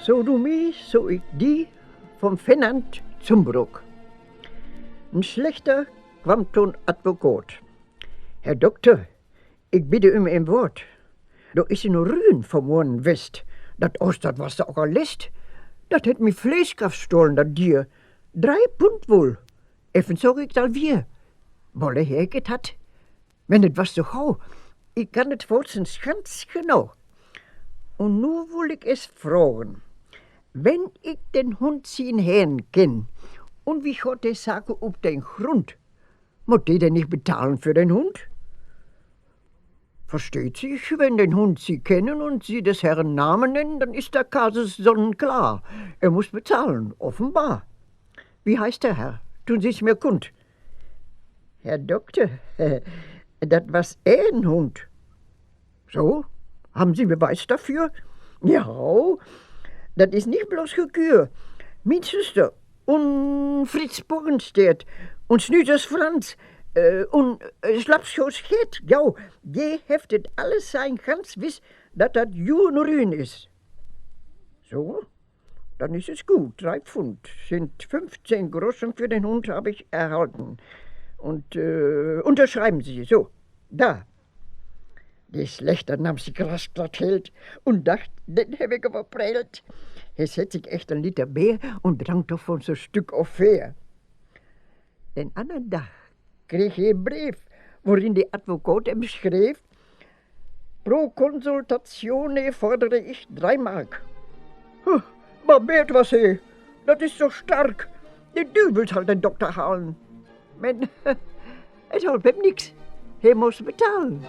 Zo du mich, so ich die, vom Vennant zum Bruck. Ein Schlechter kwam toen Advokat. Herr Doktor, ik bitte um een woord. Da is een ruin vermoorden west. Dat Ostert was da ook al list. Dat het mi vleeskraft gestohlen, dat dier. 3 pund wohl. Even zog ik al weer. Wolle herget hat. Wenn het was so gauw. Ik kan het voortens ganz genau. Und nu will ich es fragen. Wenn ich den Hund zien Herrn kenn, und wie hat die Sache auf den Grund, muss die denn nicht bezahlen für den Hund? Versteht sich, wenn den Hund Sie kennen und Sie des Herrn Namen nennen, dann ist der Kasus sonnenklar. Er muss bezahlen, offenbar. Wie heißt der Herr? Tun Sie es mir kund. Herr Doktor, das was ein Hund. So, haben Sie Beweis dafür? Ja, das ist nicht bloß Gekür. Mein Schüster und Fritz Borgenstedt und Snüters Franz und Schlapschoß Gert, ja, die heftet alles sein ganz wiss, dass das Juhn Rühn ist. So, dann ist es gut. 3 Pfund sind 15 Groschen für den Hund, habe ich erhalten. Und unterschreiben Sie, so, da. Die Schlechter nahm sich rasch das Geld und dachte, den heb ich aber prellt. Er setzt sich echt ein Liter Bier und trank davon so ein Stück auf fair. Den anderen Tag krieg ich einen Brief, worin die Advokat ihm schrieb, pro Konsultatione fordere ich 3 Mark. Maar meer was hij, dat is zo stark. De duivel zal den dokter halen. Men, het helpt hem niks. Hij moest betalen.